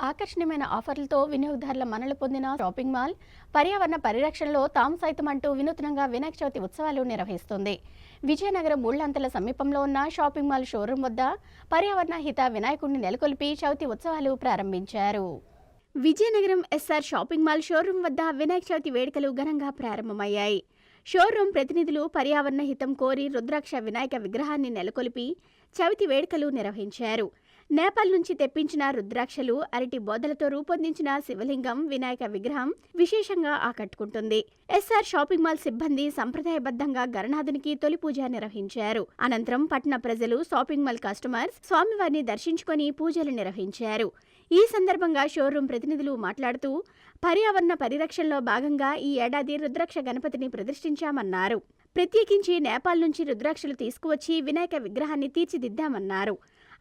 ఆకర్షణీయమైన ఆఫర్లతో వినియోగదారుల మన్ననలు పొందిన షాపింగ్ మాల్ పర్యావరణ పరిరక్షణలో తాము సైతం అంటూ వినూత్నంగా వినాయక చవితి ఉత్సవాలు నిర్వహిస్తుంది. విజయనగరం మూళ్లంతల సమీపంలో ఉన్న షాపింగ్ మాల్ షోరూం వద్ద పర్యావరణ హిత వినాయకుడిని నెలకొల్పి చవితి ఉత్సవాలు ప్రారంభించారు. Vizianagaram SR shopping mall showroom వద్ద వినాయక చవితి వేడుకలు ఘనంగా ప్రారంభమయ్యాయి. షోరూం ప్రతినిధులు పర్యావరణ హితం కోరి రుద్రాక్ష వినాయక విగ్రహాన్ని నెలకొల్పి చవితి వేడుకలు నిర్వహించారు. నేపాల్ నుంచి తెప్పించిన రుద్రాక్షలు, అరటి బోదలతో రూపొందించిన శివలింగం వినాయక విగ్రహం విశేషంగా ఆకట్టుకుంటుంది. ఎస్ఆర్ షాపింగ్ మాల్ సిబ్బంది సంప్రదాయబద్ధంగా గణనాథునికి తొలి పూజ నిర్వహించారు. అనంతరం పట్టణ ప్రజలు, షాపింగ్ మాల్ కస్టమర్స్ స్వామివారిని దర్శించుకొని పూజలు నిర్వహించారు. ఈ సందర్భంగా షోరూం ప్రతినిధులు మాట్లాడుతూ పర్యావరణ పరిరక్షణలో భాగంగా ఈ ఏడాది రుద్రాక్ష గణపతిని ప్రతిష్ఠించామన్నారు. ప్రత్యేకించి నేపాల్ నుంచి రుద్రాక్షలు తీసుకువచ్చి వినాయక విగ్రహాన్ని తీర్చిదిద్దామన్నారు.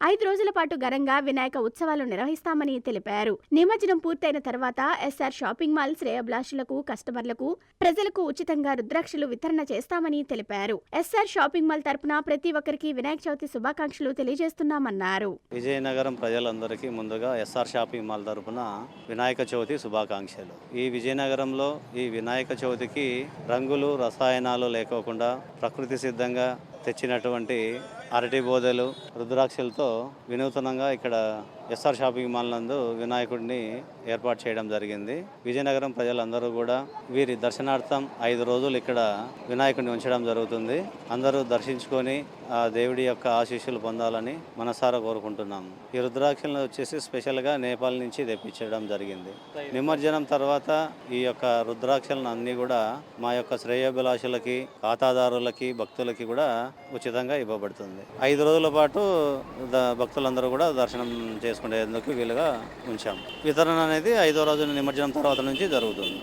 5 రోజుల పాటు ఘనంగా వినాయక ఉత్సవాలు నిర్వహిస్తామని తెలిపారు. నిమజ్జనం పూర్తయిన తర్వాత ఎస్ఆర్ షాపింగ్ మాల్ శ్రేయోభిలాషులకు, కస్టమర్లకు, ప్రజలకు ఉచితంగా రుద్రాక్షలు వితరణ చేస్తామని తెలిపారు. ఎస్ఆర్ షాపింగ్ మాల్ తరపున ప్రతి ఒక్కరికి వినాయక చవితి శుభాకాంక్షలు తెలియజేస్తున్నామన్నారు. విజయనగరం ప్రజలందరికీ ముందుగా ఎస్ఆర్ షాపింగ్ మాల్ తరపున వినాయక చవితి శుభాకాంక్షలు. ఈ విజయనగరంలో ఈ వినాయక చవితికి రంగులు, రసాయనాలు లేకోకుండా ప్రకృతి సిద్ధంగా తెచ్చినటువంటి అరటి బోదెలు, రుద్రాక్షలతో వినూతనంగా ఇక్కడ ఎస్ఆర్ షాపింగ్ మాల్ నందు వినాయకుడిని ఏర్పాటు చేయడం జరిగింది. విజయనగరం ప్రజలందరూ కూడా వీరి దర్శనార్థం 5 రోజులు ఇక్కడ వినాయకుడిని ఉంచడం జరుగుతుంది. అందరూ దర్శించుకొని ఆ దేవుడి యొక్క ఆశీస్సులు పొందాలని మనసారా కోరుకుంటున్నాము. ఈ రుద్రాక్షలను వచ్చేసి స్పెషల్గా నేపాల్ నుంచి తెప్పించడం జరిగింది. నిమజ్జనం తర్వాత ఈ యొక్క రుద్రాక్షలను అన్నీ కూడా మా యొక్క శ్రేయోభిలాషులకి, ఖాతాదారులకి, భక్తులకి కూడా ఉచితంగా ఇవ్వబడుతుంది. 5 రోజుల పాటు భక్తులందరూ కూడా దర్శనం చేసుకునేందుకు వీలుగా ఉంచాము. వితరణ అనేది 5వ రోజు నిమజ్జనం తర్వాత నుంచి జరుగుతుంది.